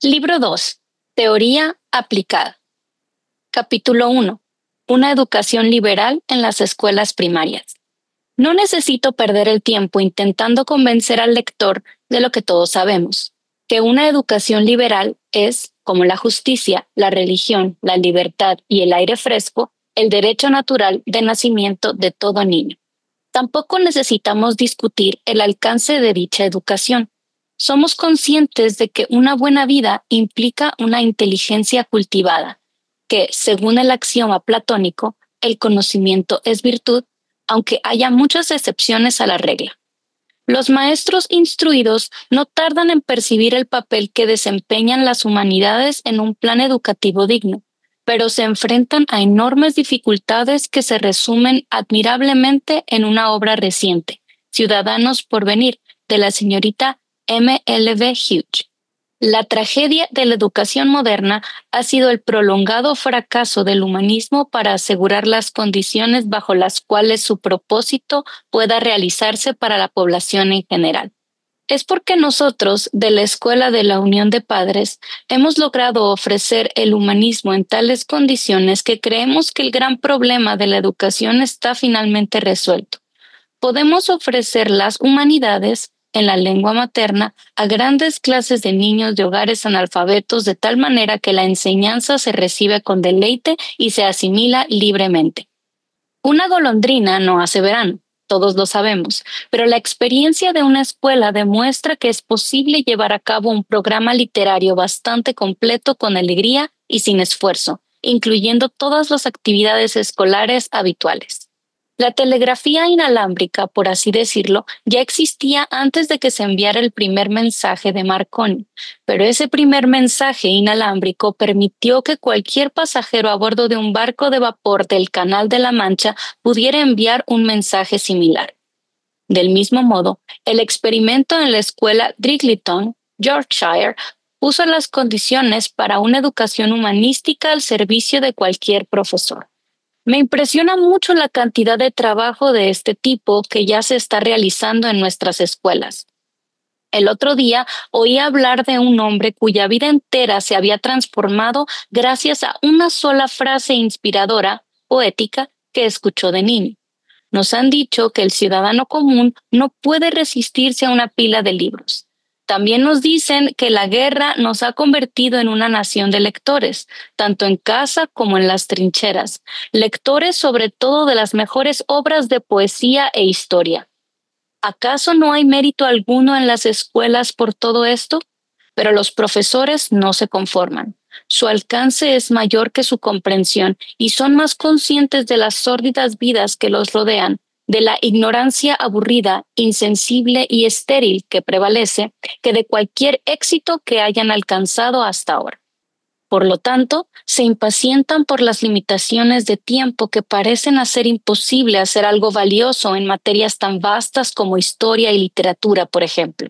Libro 2. Teoría aplicada. Capítulo 1. Una educación liberal en las escuelas primarias. No necesito perder el tiempo intentando convencer al lector de lo que todos sabemos, que una educación liberal es, como la justicia, la religión, la libertad y el aire fresco, el derecho natural de nacimiento de todo niño. Tampoco necesitamos discutir el alcance de dicha educación. Somos conscientes de que una buena vida implica una inteligencia cultivada, que, según el axioma platónico, el conocimiento es virtud, aunque haya muchas excepciones a la regla. Los maestros instruidos no tardan en percibir el papel que desempeñan las humanidades en un plan educativo digno, pero se enfrentan a enormes dificultades que se resumen admirablemente en una obra reciente, Ciudadanos por venir, de la señorita M.L.B. Hughes. La tragedia de la educación moderna ha sido el prolongado fracaso del humanismo para asegurar las condiciones bajo las cuales su propósito pueda realizarse para la población en general. Es porque nosotros, de la Escuela de la Unión de Padres, hemos logrado ofrecer el humanismo en tales condiciones que creemos que el gran problema de la educación está finalmente resuelto. Podemos ofrecer las humanidades en la lengua materna a grandes clases de niños de hogares analfabetos de tal manera que la enseñanza se recibe con deleite y se asimila libremente. Una golondrina no hace verano, todos lo sabemos, pero la experiencia de una escuela demuestra que es posible llevar a cabo un programa literario bastante completo con alegría y sin esfuerzo, incluyendo todas las actividades escolares habituales. La telegrafía inalámbrica, por así decirlo, ya existía antes de que se enviara el primer mensaje de Marconi, pero ese primer mensaje inalámbrico permitió que cualquier pasajero a bordo de un barco de vapor del Canal de la Mancha pudiera enviar un mensaje similar. Del mismo modo, el experimento en la escuela Driggleton, Yorkshire, puso las condiciones para una educación humanística al servicio de cualquier profesor. Me impresiona mucho la cantidad de trabajo de este tipo que ya se está realizando en nuestras escuelas. El otro día oí hablar de un hombre cuya vida entera se había transformado gracias a una sola frase inspiradora, poética, que escuchó de niño. Nos han dicho que el ciudadano común no puede resistirse a una pila de libros. También nos dicen que la guerra nos ha convertido en una nación de lectores, tanto en casa como en las trincheras, lectores sobre todo de las mejores obras de poesía e historia. ¿Acaso no hay mérito alguno en las escuelas por todo esto? Pero los profesores no se conforman. Su alcance es mayor que su comprensión y son más conscientes de las sórdidas vidas que los rodean, de la ignorancia aburrida, insensible y estéril que prevalece, que de cualquier éxito que hayan alcanzado hasta ahora. Por lo tanto, se impacientan por las limitaciones de tiempo que parecen hacer imposible hacer algo valioso en materias tan vastas como historia y literatura, por ejemplo.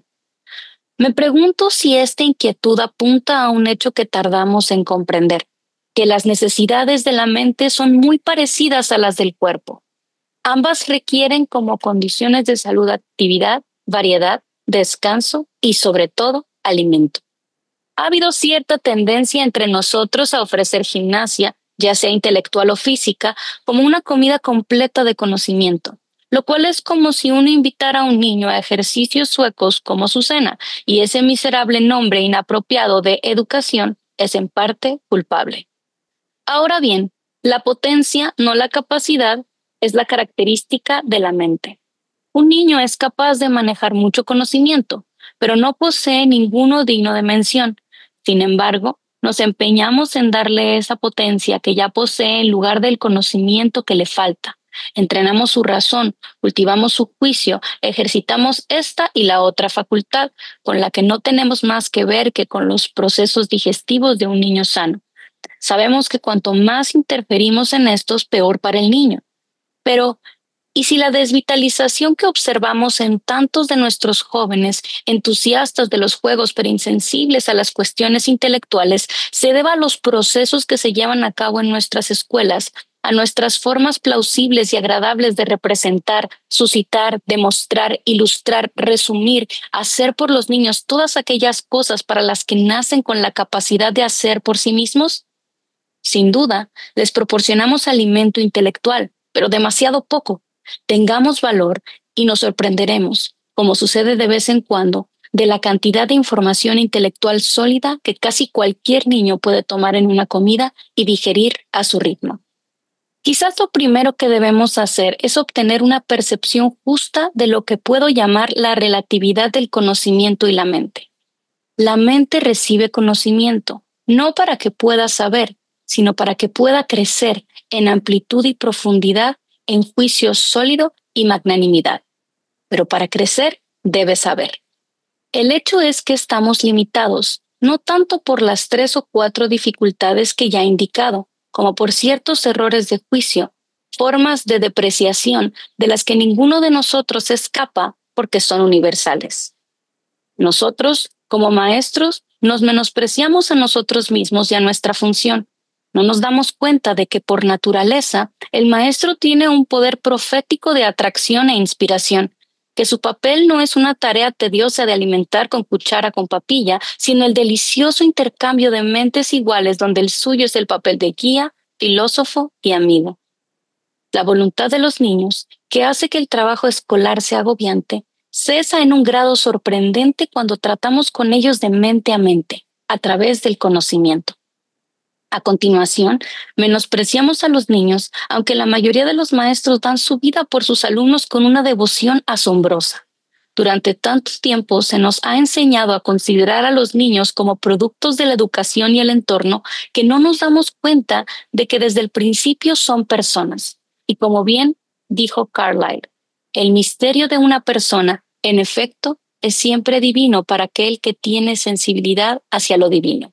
Me pregunto si esta inquietud apunta a un hecho que tardamos en comprender, que las necesidades de la mente son muy parecidas a las del cuerpo. Ambas requieren como condiciones de salud actividad, variedad, descanso y, sobre todo, alimento. Ha habido cierta tendencia entre nosotros a ofrecer gimnasia, ya sea intelectual o física, como una comida completa de conocimiento, lo cual es como si uno invitara a un niño a ejercicios suecos como su cena, y ese miserable nombre inapropiado de educación es en parte culpable. Ahora bien, la potencia, no la capacidad, es la característica de la mente. Un niño es capaz de manejar mucho conocimiento, pero no posee ninguno digno de mención. Sin embargo, nos empeñamos en darle esa potencia que ya posee en lugar del conocimiento que le falta. Entrenamos su razón, cultivamos su juicio, ejercitamos esta y la otra facultad, con la que no tenemos más que ver que con los procesos digestivos de un niño sano. Sabemos que cuanto más interferimos en estos, peor para el niño. Pero, ¿y si la desvitalización que observamos en tantos de nuestros jóvenes, entusiastas de los juegos pero insensibles a las cuestiones intelectuales, se deba a los procesos que se llevan a cabo en nuestras escuelas, a nuestras formas plausibles y agradables de representar, suscitar, demostrar, ilustrar, resumir, hacer por los niños todas aquellas cosas para las que nacen con la capacidad de hacer por sí mismos? Sin duda, les proporcionamos alimento intelectual, pero demasiado poco. Tengamos valor y nos sorprenderemos, como sucede de vez en cuando, de la cantidad de información intelectual sólida que casi cualquier niño puede tomar en una comida y digerir a su ritmo. Quizás lo primero que debemos hacer es obtener una percepción justa de lo que puedo llamar la relatividad del conocimiento y la mente. La mente recibe conocimiento, no para que pueda saber, sino para que pueda crecer en amplitud y profundidad, en juicio sólido y magnanimidad. Pero para crecer, debe saber. El hecho es que estamos limitados, no tanto por las 3 o 4 dificultades que ya he indicado, como por ciertos errores de juicio, formas de depreciación de las que ninguno de nosotros escapa porque son universales. Nosotros, como maestros, nos menospreciamos a nosotros mismos y a nuestra función. No nos damos cuenta de que por naturaleza el maestro tiene un poder profético de atracción e inspiración, que su papel no es una tarea tediosa de alimentar con cuchara con papilla, sino el delicioso intercambio de mentes iguales donde el suyo es el papel de guía, filósofo y amigo. La voluntad de los niños, que hace que el trabajo escolar sea agobiante, cesa en un grado sorprendente cuando tratamos con ellos de mente a mente, a través del conocimiento. A continuación, menospreciamos a los niños, aunque la mayoría de los maestros dan su vida por sus alumnos con una devoción asombrosa. Durante tanto tiempo se nos ha enseñado a considerar a los niños como productos de la educación y el entorno que no nos damos cuenta de que desde el principio son personas. Y como bien dijo Carlyle, el misterio de una persona, en efecto, es siempre divino para aquel que tiene sensibilidad hacia lo divino.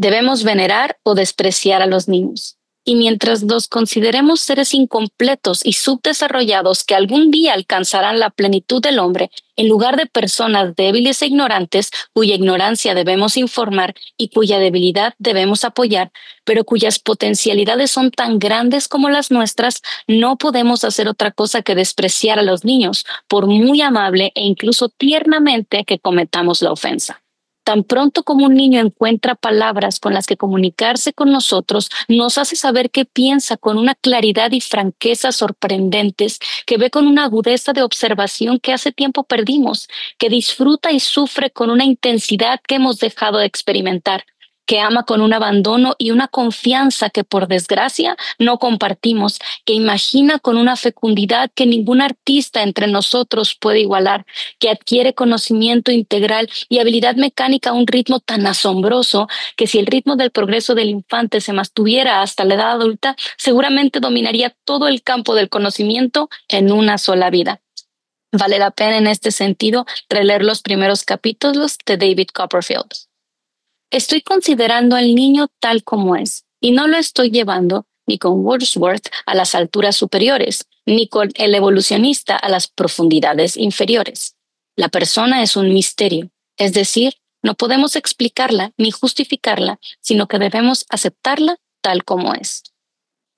Debemos venerar o despreciar a los niños. Y mientras los consideremos seres incompletos y subdesarrollados que algún día alcanzarán la plenitud del hombre, en lugar de personas débiles e ignorantes cuya ignorancia debemos informar y cuya debilidad debemos apoyar, pero cuyas potencialidades son tan grandes como las nuestras, no podemos hacer otra cosa que despreciar a los niños, por muy amable e incluso tiernamente que cometamos la ofensa. Tan pronto como un niño encuentra palabras con las que comunicarse con nosotros, nos hace saber qué piensa con una claridad y franqueza sorprendentes, que ve con una agudeza de observación que hace tiempo perdimos, que disfruta y sufre con una intensidad que hemos dejado de experimentar, que ama con un abandono y una confianza que por desgracia no compartimos, que imagina con una fecundidad que ningún artista entre nosotros puede igualar, que adquiere conocimiento integral y habilidad mecánica a un ritmo tan asombroso que si el ritmo del progreso del infante se mantuviera hasta la edad adulta, seguramente dominaría todo el campo del conocimiento en una sola vida. Vale la pena en este sentido releer los primeros capítulos de David Copperfield. Estoy considerando al niño tal como es, y no lo estoy llevando ni con Wordsworth a las alturas superiores, ni con el evolucionista a las profundidades inferiores. La persona es un misterio, es decir, no podemos explicarla ni justificarla, sino que debemos aceptarla tal como es.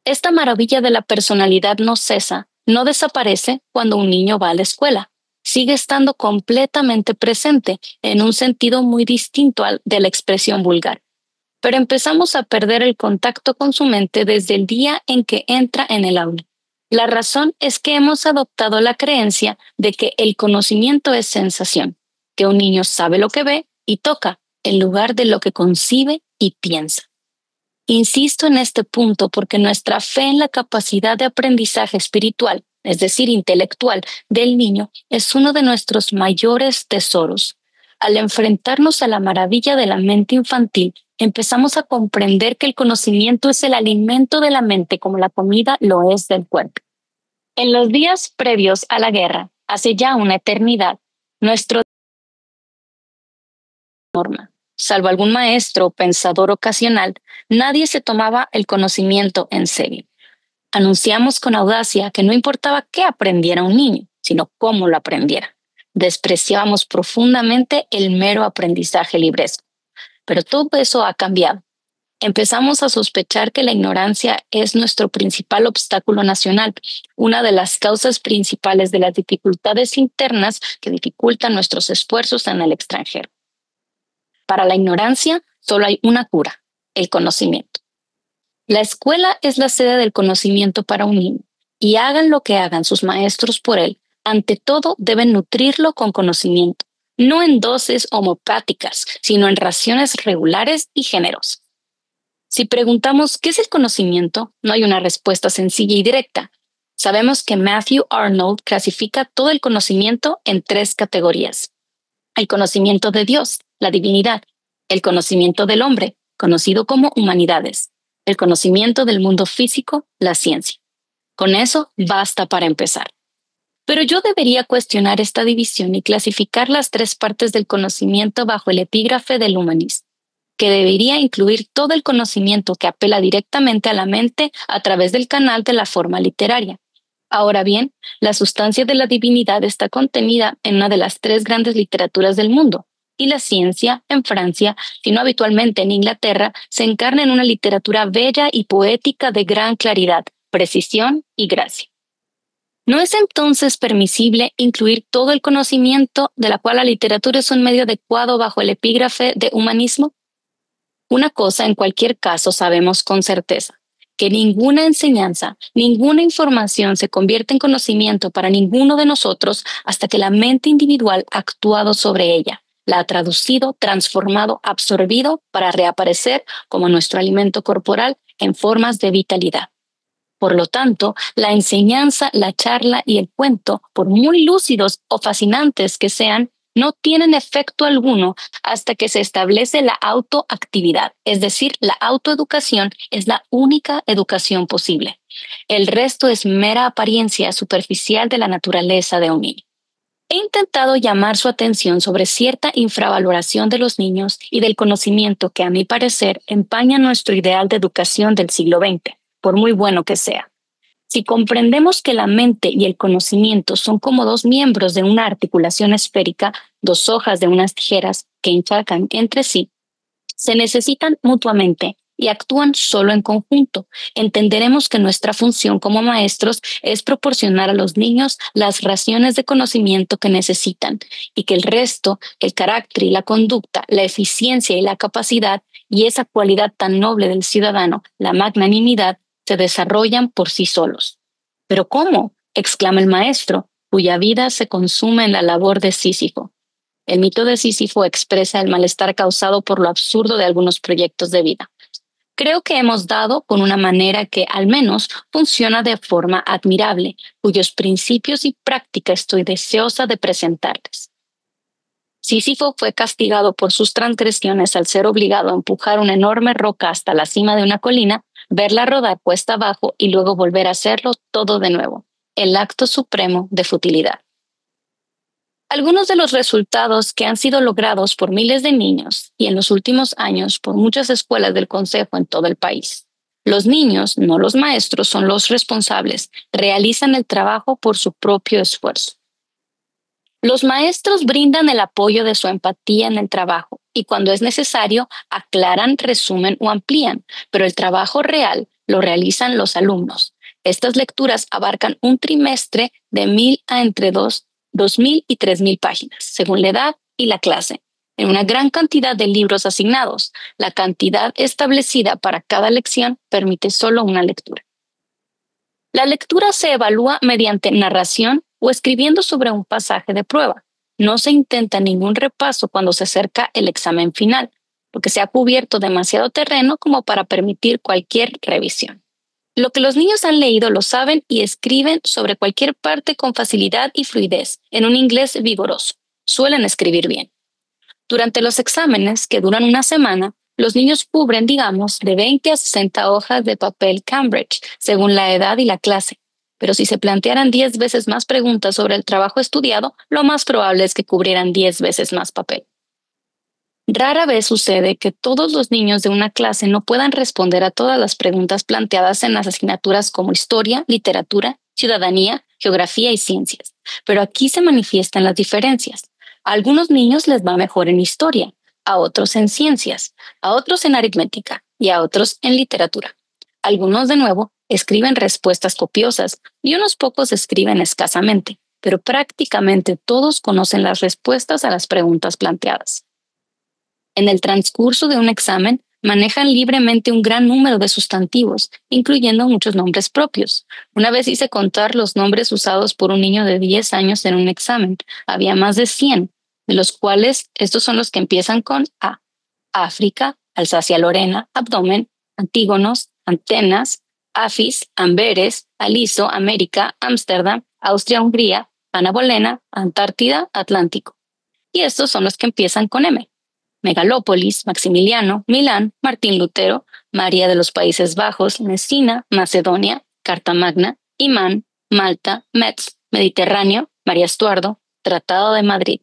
Esta maravilla de la personalidad no cesa, no desaparece cuando un niño va a la escuela. Sigue estando completamente presente en un sentido muy distinto al de la expresión vulgar. Pero empezamos a perder el contacto con su mente desde el día en que entra en el aula. La razón es que hemos adoptado la creencia de que el conocimiento es sensación, que un niño sabe lo que ve y toca, en lugar de lo que concibe y piensa. Insisto en este punto porque nuestra fe en la capacidad de aprendizaje espiritual, es decir, intelectual, del niño es uno de nuestros mayores tesoros. Al enfrentarnos a la maravilla de la mente infantil, empezamos a comprender que el conocimiento es el alimento de la mente como la comida lo es del cuerpo. En los días previos a la guerra, hace ya una eternidad, nuestro norma. Salvo algún maestro o pensador ocasional, nadie se tomaba el conocimiento en serio. Anunciamos con audacia que no importaba qué aprendiera un niño, sino cómo lo aprendiera. Despreciábamos profundamente el mero aprendizaje libresco. Pero todo eso ha cambiado. empezamos a sospechar que la ignorancia es nuestro principal obstáculo nacional, una de las causas principales de las dificultades internas que dificultan nuestros esfuerzos en el extranjero. Para la ignorancia solo hay una cura: el conocimiento. La escuela es la sede del conocimiento para un niño, y hagan lo que hagan sus maestros por él, ante todo deben nutrirlo con conocimiento, no en dosis homeopáticas, sino en raciones regulares y generosas. Si preguntamos ¿qué es el conocimiento?, no hay una respuesta sencilla y directa. Sabemos que Matthew Arnold clasifica todo el conocimiento en 3 categorías: el conocimiento de Dios, la divinidad; el conocimiento del hombre, conocido como humanidades; el conocimiento del mundo físico, la ciencia. Con eso basta para empezar. Pero yo debería cuestionar esta división y clasificar las 3 partes del conocimiento bajo el epígrafe del humanismo, que debería incluir todo el conocimiento que apela directamente a la mente a través del canal de la forma literaria. Ahora bien, la sustancia de la divinidad está contenida en una de las 3 grandes literaturas del mundo, y la ciencia, en Francia, si no habitualmente en Inglaterra, se encarna en una literatura bella y poética de gran claridad, precisión y gracia. ¿No es entonces permisible incluir todo el conocimiento de la cual la literatura es un medio adecuado bajo el epígrafe de humanismo? Una cosa en cualquier caso sabemos con certeza: que ninguna enseñanza, ninguna información se convierte en conocimiento para ninguno de nosotros hasta que la mente individual ha actuado sobre ella, la ha traducido, transformado, absorbido para reaparecer como nuestro alimento corporal en formas de vitalidad. Por lo tanto, la enseñanza, la charla y el cuento, por muy lúcidos o fascinantes que sean, no tienen efecto alguno hasta que se establece la autoactividad, es decir, la autoeducación es la única educación posible. El resto es mera apariencia superficial de la naturaleza de un niño. He intentado llamar su atención sobre cierta infravaloración de los niños y del conocimiento que, a mi parecer, empaña nuestro ideal de educación del siglo XX, por muy bueno que sea. Si comprendemos que la mente y el conocimiento son como 2 miembros de una articulación esférica, 2 hojas de unas tijeras que enchacan entre sí, se necesitan mutuamente y actúan solo en conjunto, entenderemos que nuestra función como maestros es proporcionar a los niños las raciones de conocimiento que necesitan, y que el resto, el carácter y la conducta, la eficiencia y la capacidad, y esa cualidad tan noble del ciudadano, la magnanimidad, se desarrollan por sí solos. ¿Pero cómo?, exclama el maestro, cuya vida se consume en la labor de Sísifo. El mito de Sísifo expresa el malestar causado por lo absurdo de algunos proyectos de vida. Creo que hemos dado con una manera que, al menos, funciona de forma admirable, cuyos principios y práctica estoy deseosa de presentarles. Sísifo fue castigado por sus transgresiones al ser obligado a empujar una enorme roca hasta la cima de una colina, verla rodar cuesta abajo y luego volver a hacerlo todo de nuevo. El acto supremo de futilidad. Algunos de los resultados que han sido logrados por miles de niños y en los últimos años por muchas escuelas del Consejo en todo el país. Los niños, no los maestros, son los responsables, realizan el trabajo por su propio esfuerzo. Los maestros brindan el apoyo de su empatía en el trabajo y cuando es necesario aclaran, resumen o amplían, pero el trabajo real lo realizan los alumnos. Estas lecturas abarcan un trimestre de 1,000 a entre 2,000 y 3,000 páginas, según la edad y la clase, en una gran cantidad de libros asignados. La cantidad establecida para cada lección permite solo una lectura. La lectura se evalúa mediante narración o escribiendo sobre un pasaje de prueba. No se intenta ningún repaso cuando se acerca el examen final, porque se ha cubierto demasiado terreno como para permitir cualquier revisión. Lo que los niños han leído lo saben y escriben sobre cualquier parte con facilidad y fluidez, en un inglés vigoroso. Suelen escribir bien. Durante los exámenes, que duran una semana, los niños cubren, digamos, de 20 a 60 hojas de papel Cambridge, según la edad y la clase. Pero si se plantearan 10 veces más preguntas sobre el trabajo estudiado, lo más probable es que cubrieran 10 veces más papel. Rara vez sucede que todos los niños de una clase no puedan responder a todas las preguntas planteadas en las asignaturas como historia, literatura, ciudadanía, geografía y ciencias. Pero aquí se manifiestan las diferencias. A algunos niños les va mejor en historia, a otros en ciencias, a otros en aritmética y a otros en literatura. Algunos, de nuevo, escriben respuestas copiosas y unos pocos escriben escasamente, pero prácticamente todos conocen las respuestas a las preguntas planteadas. En el transcurso de un examen, manejan libremente un gran número de sustantivos, incluyendo muchos nombres propios. Una vez hice contar los nombres usados por un niño de 10 años en un examen. Había más de 100, de los cuales estos son los que empiezan con A: África, Alsacia-Lorena, abdomen, antígonos, antenas, Afis, Amberes, Aliso, América, Ámsterdam, Austria-Hungría, Ana Bolena, Antártida, Atlántico. Y estos son los que empiezan con M: Megalópolis, Maximiliano, Milán, Martín Lutero, María de los Países Bajos, Messina, Macedonia, Cartamagna, Imán, Malta, Metz, Mediterráneo, María Estuardo, Tratado de Madrid.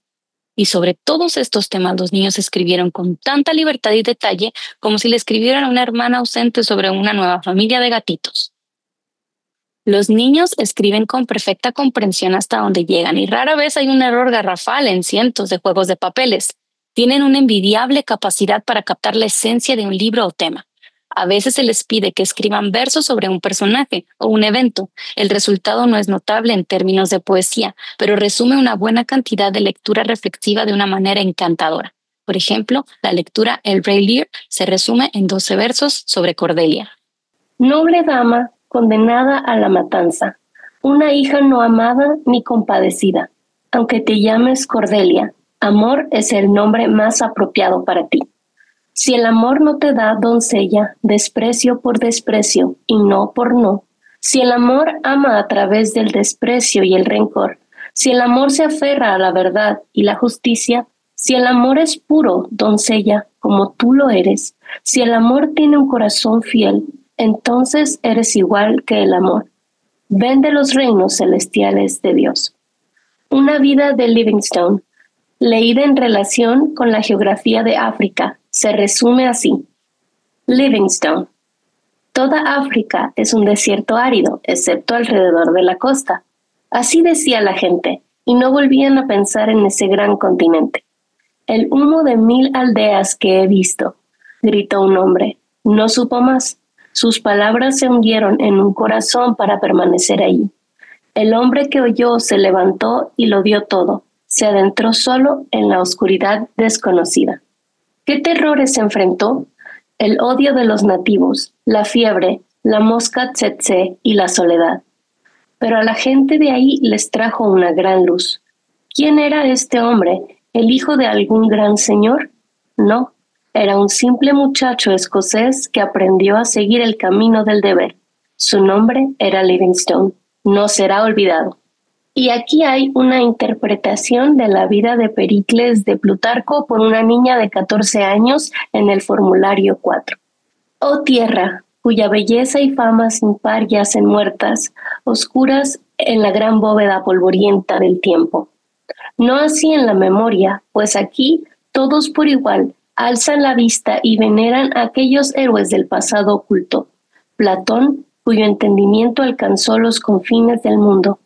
Y sobre todos estos temas los niños escribieron con tanta libertad y detalle como si le escribieran a una hermana ausente sobre una nueva familia de gatitos. Los niños escriben con perfecta comprensión hasta donde llegan y rara vez hay un error garrafal en cientos de juegos de papeles. Tienen una envidiable capacidad para captar la esencia de un libro o tema. A veces se les pide que escriban versos sobre un personaje o un evento. El resultado no es notable en términos de poesía, pero resume una buena cantidad de lectura reflexiva de una manera encantadora. Por ejemplo, la lectura El Rey Lear se resume en 12 versos sobre Cordelia. Noble dama, condenada a la matanza, una hija no amada ni compadecida. Aunque te llames Cordelia, amor es el nombre más apropiado para ti. Si el amor no te da, doncella, desprecio por desprecio y no por no. Si el amor ama a través del desprecio y el rencor, si el amor se aferra a la verdad y la justicia, si el amor es puro, doncella, como tú lo eres, si el amor tiene un corazón fiel, entonces eres igual que el amor. Ven de los reinos celestiales de Dios. Una vida de Livingstone, leída en relación con la geografía de África, se resume así. Livingstone. Toda África es un desierto árido, excepto alrededor de la costa. Así decía la gente, y no volvían a pensar en ese gran continente. El humo de 1000 aldeas que he visto, gritó un hombre. No supo más. Sus palabras se hundieron en un corazón para permanecer allí. El hombre que oyó se levantó y lo dio todo. Se adentró solo en la oscuridad desconocida. ¿Qué terrores se enfrentó? El odio de los nativos, la fiebre, la mosca tsetse y la soledad. Pero a la gente de ahí les trajo una gran luz. ¿Quién era este hombre? ¿El hijo de algún gran señor? No, era un simple muchacho escocés que aprendió a seguir el camino del deber. Su nombre era Livingstone. No será olvidado. Y aquí hay una interpretación de la vida de Pericles de Plutarco por una niña de 14 años en el formulario 4. Oh tierra, cuya belleza y fama sin par yacen muertas, oscuras en la gran bóveda polvorienta del tiempo. No así en la memoria, pues aquí todos por igual alzan la vista y veneran a aquellos héroes del pasado oculto. Platón, cuyo entendimiento alcanzó los confines del mundo.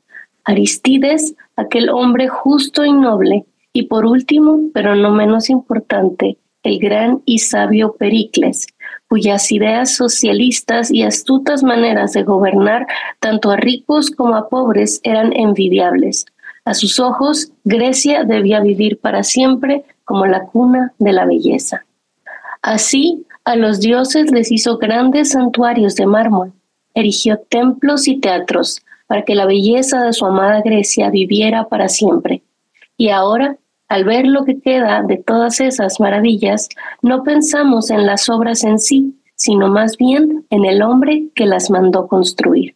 Aristides, aquel hombre justo y noble, y por último, pero no menos importante, el gran y sabio Pericles, cuyas ideas socialistas y astutas maneras de gobernar tanto a ricos como a pobres eran envidiables. A sus ojos, Grecia debía vivir para siempre como la cuna de la belleza. Así, a los dioses les hizo grandes santuarios de mármol, erigió templos y teatros, para que la belleza de su amada Grecia viviera para siempre. Y ahora, al ver lo que queda de todas esas maravillas, no pensamos en las obras en sí, sino más bien en el hombre que las mandó construir.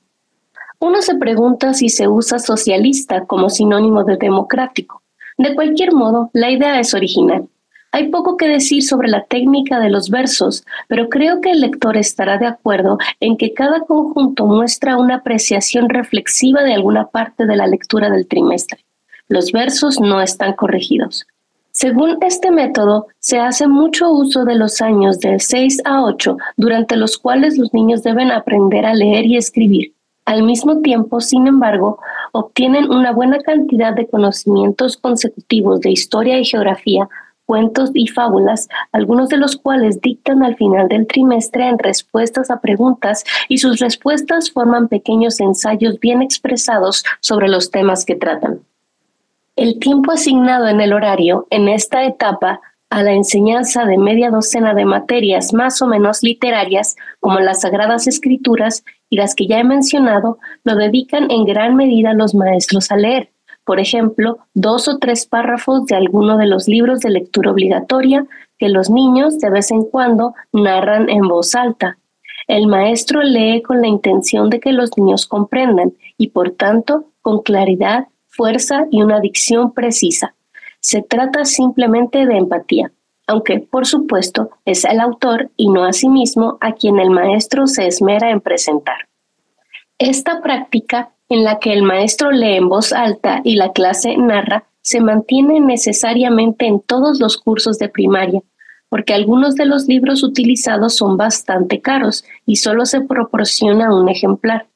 Uno se pregunta si se usa socialista como sinónimo de democrático. De cualquier modo, la idea es original. Hay poco que decir sobre la técnica de los versos, pero creo que el lector estará de acuerdo en que cada conjunto muestra una apreciación reflexiva de alguna parte de la lectura del trimestre. Los versos no están corregidos. Según este método, se hace mucho uso de los años de 6 a 8, durante los cuales los niños deben aprender a leer y escribir. Al mismo tiempo, sin embargo, obtienen una buena cantidad de conocimientos consecutivos de historia y geografía, cuentos y fábulas, algunos de los cuales dictan al final del trimestre en respuestas a preguntas y sus respuestas forman pequeños ensayos bien expresados sobre los temas que tratan. El tiempo asignado en el horario en esta etapa a la enseñanza de media docena de materias más o menos literarias, como las Sagradas Escrituras y las que ya he mencionado, lo dedican en gran medida los maestros a leer. Por ejemplo, 2 o 3 párrafos de alguno de los libros de lectura obligatoria que los niños de vez en cuando narran en voz alta. El maestro lee con la intención de que los niños comprendan y, por tanto, con claridad, fuerza y una dicción precisa. Se trata simplemente de empatía, aunque, por supuesto, es el autor y no a sí mismo a quien el maestro se esmera en presentar. Esta práctica, en la que el maestro lee en voz alta y la clase narra, se mantiene necesariamente en todos los cursos de primaria, porque algunos de los libros utilizados son bastante caros y solo se proporciona un ejemplar.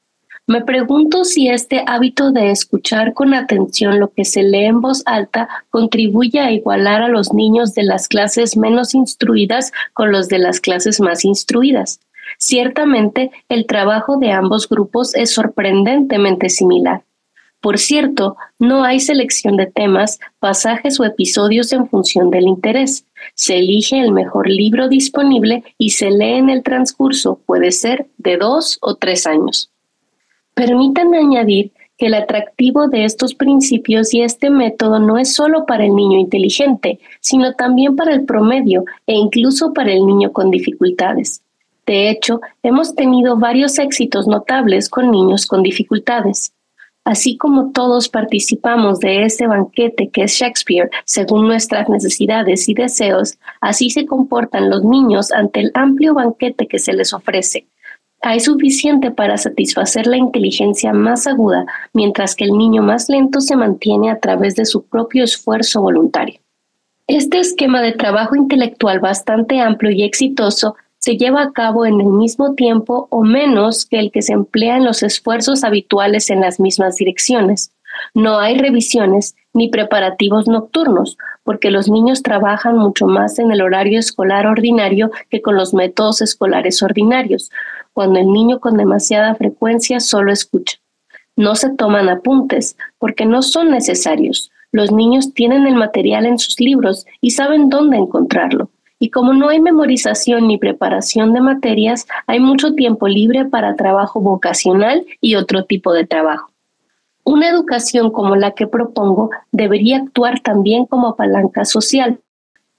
Me pregunto si este hábito de escuchar con atención lo que se lee en voz alta contribuye a igualar a los niños de las clases menos instruidas con los de las clases más instruidas. Ciertamente, el trabajo de ambos grupos es sorprendentemente similar. Por cierto, no hay selección de temas, pasajes o episodios en función del interés. Se elige el mejor libro disponible y se lee en el transcurso, puede ser de 2 o 3 años. Permítanme añadir que el atractivo de estos principios y este método no es solo para el niño inteligente, sino también para el promedio e incluso para el niño con dificultades. De hecho, hemos tenido varios éxitos notables con niños con dificultades. Así como todos participamos de ese banquete que es Shakespeare según nuestras necesidades y deseos, así se comportan los niños ante el amplio banquete que se les ofrece. Hay suficiente para satisfacer la inteligencia más aguda, mientras que el niño más lento se mantiene a través de su propio esfuerzo voluntario. Este esquema de trabajo intelectual bastante amplio y exitoso se lleva a cabo en el mismo tiempo o menos que el que se emplea en los esfuerzos habituales en las mismas direcciones. No hay revisiones ni preparativos nocturnos, porque los niños trabajan mucho más en el horario escolar ordinario que con los métodos escolares ordinarios, cuando el niño con demasiada frecuencia solo escucha. No se toman apuntes, porque no son necesarios. Los niños tienen el material en sus libros y saben dónde encontrarlo. Y como no hay memorización ni preparación de materias, hay mucho tiempo libre para trabajo vocacional y otro tipo de trabajo. Una educación como la que propongo debería actuar también como palanca social.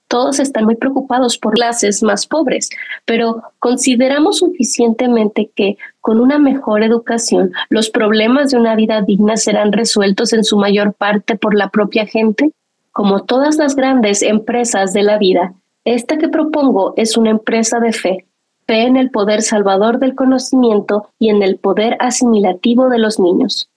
Todos están muy preocupados por clases más pobres, pero ¿consideramos suficientemente que, con una mejor educación, los problemas de una vida digna serán resueltos en su mayor parte por la propia gente? Como todas las grandes empresas de la vida, esta que propongo es una empresa de fe en el poder salvador del conocimiento y en el poder asimilativo de los niños.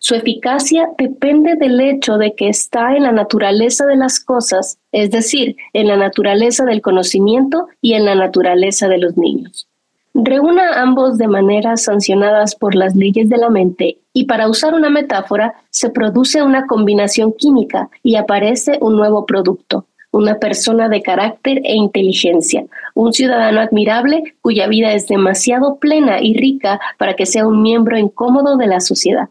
Su eficacia depende del hecho de que está en la naturaleza de las cosas, es decir, en la naturaleza del conocimiento y en la naturaleza de los niños. Reúna ambos de maneras sancionadas por las leyes de la mente y, para usar una metáfora, se produce una combinación química y aparece un nuevo producto, una persona de carácter e inteligencia, un ciudadano admirable cuya vida es demasiado plena y rica para que sea un miembro incómodo de la sociedad.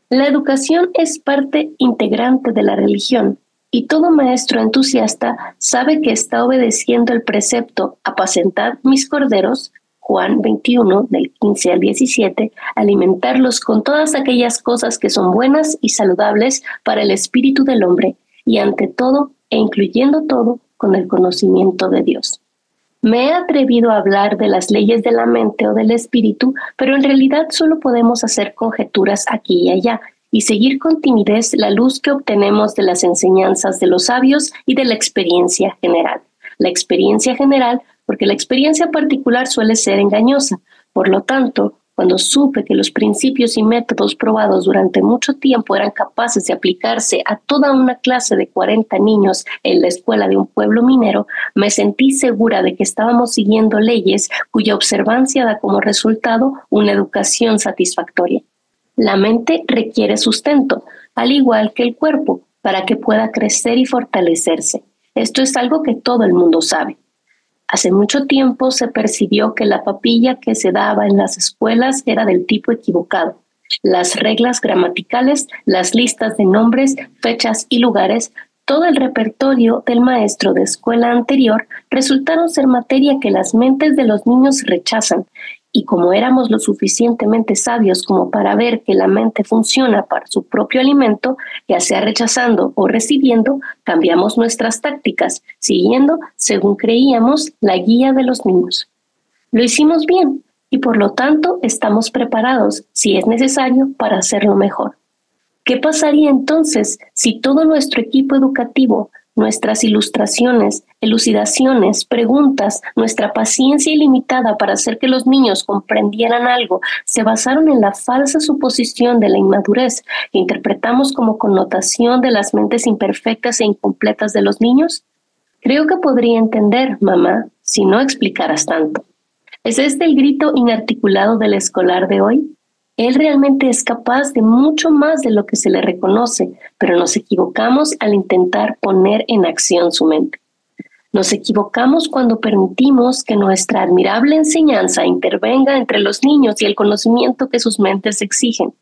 La educación es parte integrante de la religión y todo maestro entusiasta sabe que está obedeciendo el precepto apacentad mis corderos, Juan 21, del 15 al 17, alimentarlos con todas aquellas cosas que son buenas y saludables para el espíritu del hombre y ante todo e incluyendo todo con el conocimiento de Dios. Me he atrevido a hablar de las leyes de la mente o del espíritu, pero en realidad solo podemos hacer conjeturas aquí y allá y seguir con timidez la luz que obtenemos de las enseñanzas de los sabios y de la experiencia general. La experiencia general, porque la experiencia particular suele ser engañosa. Por lo tanto, cuando supe que los principios y métodos probados durante mucho tiempo eran capaces de aplicarse a toda una clase de 40 niños en la escuela de un pueblo minero, me sentí segura de que estábamos siguiendo leyes cuya observancia da como resultado una educación satisfactoria. La mente requiere sustento, al igual que el cuerpo, para que pueda crecer y fortalecerse. Esto es algo que todo el mundo sabe. Hace mucho tiempo se percibió que la papilla que se daba en las escuelas era del tipo equivocado. Las reglas gramaticales, las listas de nombres, fechas y lugares, todo el repertorio del maestro de escuela anterior resultaron ser materia que las mentes de los niños rechazan. Y como éramos lo suficientemente sabios como para ver que la mente funciona para su propio alimento, ya sea rechazando o recibiendo, cambiamos nuestras tácticas, siguiendo, según creíamos, la guía de los niños. Lo hicimos bien y por lo tanto estamos preparados, si es necesario, para hacerlo mejor. ¿Qué pasaría entonces si todo nuestro equipo educativo, nuestras ilustraciones, elucidaciones, preguntas, nuestra paciencia ilimitada para hacer que los niños comprendieran algo, se basaron en la falsa suposición de la inmadurez que interpretamos como connotación de las mentes imperfectas e incompletas de los niños? Creo que podría entender, mamá, si no explicaras tanto. ¿Es este el grito inarticulado del escolar de hoy? Él realmente es capaz de mucho más de lo que se le reconoce, pero nos equivocamos al intentar poner en acción su mente. Nos equivocamos cuando permitimos que nuestra admirable enseñanza intervenga entre los niños y el conocimiento que sus mentes exigen.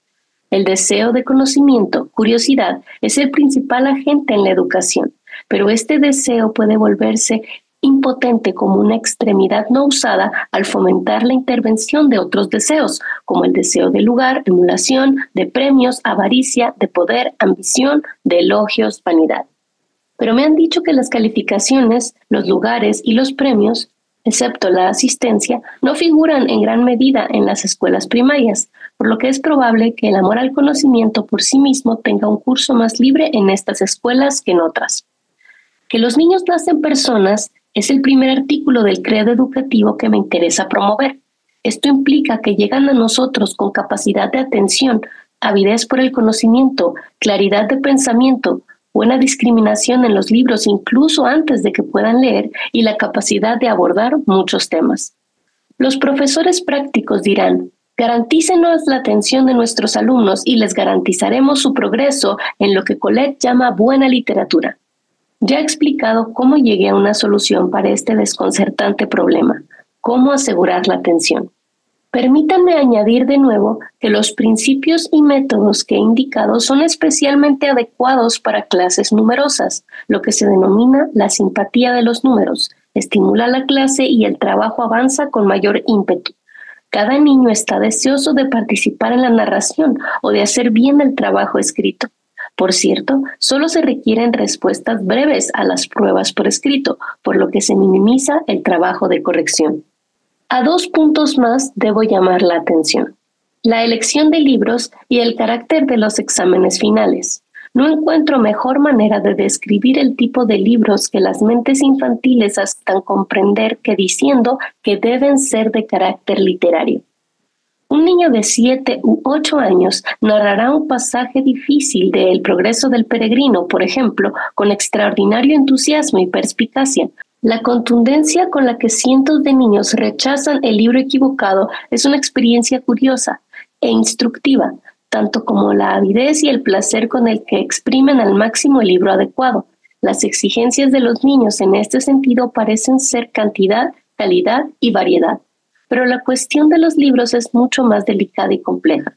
El deseo de conocimiento, curiosidad, es el principal agente en la educación, pero este deseo puede volverse impotente como una extremidad no usada al fomentar la intervención de otros deseos, como el deseo de lugar, emulación, de premios, avaricia, de poder, ambición, de elogios, vanidad. Pero me han dicho que las calificaciones, los lugares y los premios, excepto la asistencia, no figuran en gran medida en las escuelas primarias, por lo que es probable que el amor al conocimiento por sí mismo tenga un curso más libre en estas escuelas que en otras. Que los niños nacen personas es el primer artículo del credo educativo que me interesa promover. Esto implica que llegan a nosotros con capacidad de atención, avidez por el conocimiento, claridad de pensamiento, buena discriminación en los libros incluso antes de que puedan leer y la capacidad de abordar muchos temas. Los profesores prácticos dirán: garantícenos la atención de nuestros alumnos y les garantizaremos su progreso en lo que Colette llama buena literatura. Ya he explicado cómo llegué a una solución para este desconcertante problema: cómo asegurar la atención. Permítanme añadir de nuevo que los principios y métodos que he indicado son especialmente adecuados para clases numerosas, lo que se denomina la simpatía de los números. Estimula la clase y el trabajo avanza con mayor ímpetu. Cada niño está deseoso de participar en la narración o de hacer bien el trabajo escrito. Por cierto, solo se requieren respuestas breves a las pruebas por escrito, por lo que se minimiza el trabajo de corrección. A 2 puntos más debo llamar la atención: la elección de libros y el carácter de los exámenes finales. No encuentro mejor manera de describir el tipo de libros que las mentes infantiles aceptan comprender que diciendo que deben ser de carácter literario. Un niño de 7 u 8 años narrará un pasaje difícil de El progreso del peregrino, por ejemplo, con extraordinario entusiasmo y perspicacia. La contundencia con la que cientos de niños rechazan el libro equivocado es una experiencia curiosa e instructiva, tanto como la avidez y el placer con el que exprimen al máximo el libro adecuado. Las exigencias de los niños en este sentido parecen ser cantidad, calidad y variedad. Pero la cuestión de los libros es mucho más delicada y compleja.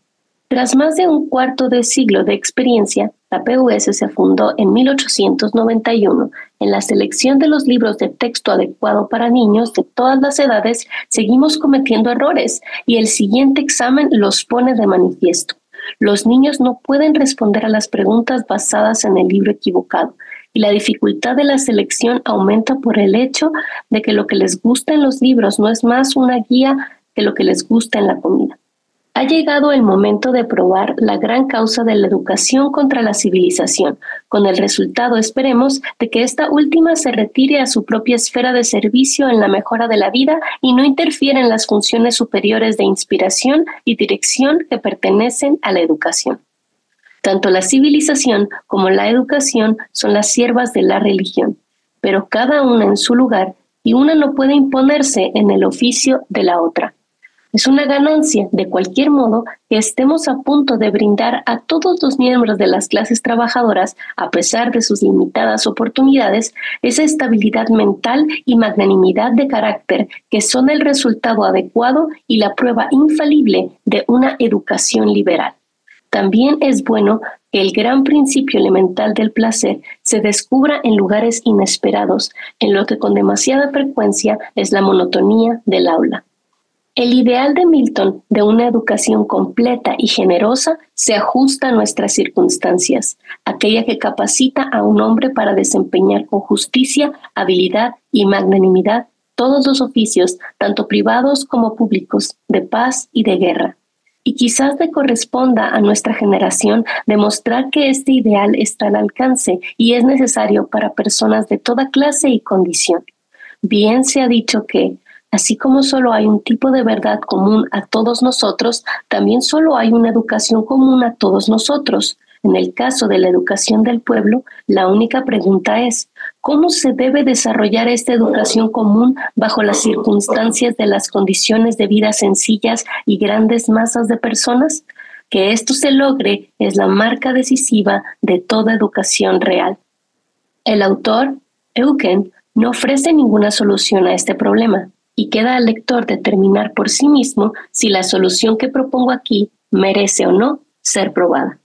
Tras más de un cuarto de siglo de experiencia, la PUS se fundó en 1891. En la selección de los libros de texto adecuado para niños de todas las edades, seguimos cometiendo errores y el siguiente examen los pone de manifiesto. Los niños no pueden responder a las preguntas basadas en el libro equivocado, y la dificultad de la selección aumenta por el hecho de que lo que les gusta en los libros no es más una guía que lo que les gusta en la comida. Ha llegado el momento de probar la gran causa de la educación contra la civilización, con el resultado, esperemos, de que esta última se retire a su propia esfera de servicio en la mejora de la vida y no interfiera en las funciones superiores de inspiración y dirección que pertenecen a la educación. Tanto la civilización como la educación son las siervas de la religión, pero cada una en su lugar, y una no puede imponerse en el oficio de la otra. Es una ganancia, de cualquier modo, que estemos a punto de brindar a todos los miembros de las clases trabajadoras, a pesar de sus limitadas oportunidades, esa estabilidad mental y magnanimidad de carácter que son el resultado adecuado y la prueba infalible de una educación liberal. También es bueno que el gran principio elemental del placer se descubra en lugares inesperados, en lo que con demasiada frecuencia es la monotonía del aula. El ideal de Milton de una educación completa y generosa se ajusta a nuestras circunstancias, aquella que capacita a un hombre para desempeñar con justicia, habilidad y magnanimidad todos los oficios, tanto privados como públicos, de paz y de guerra. Y quizás le corresponda a nuestra generación demostrar que este ideal está al alcance y es necesario para personas de toda clase y condición. Bien se ha dicho que, así como solo hay un tipo de verdad común a todos nosotros, también solo hay una educación común a todos nosotros. En el caso de la educación del pueblo, la única pregunta es, ¿cómo se debe desarrollar esta educación común bajo las circunstancias de las condiciones de vida sencillas y grandes masas de personas? Que esto se logre es la marca decisiva de toda educación real. El autor, Eucken, no ofrece ninguna solución a este problema, y queda al lector determinar por sí mismo si la solución que propongo aquí merece o no ser probada.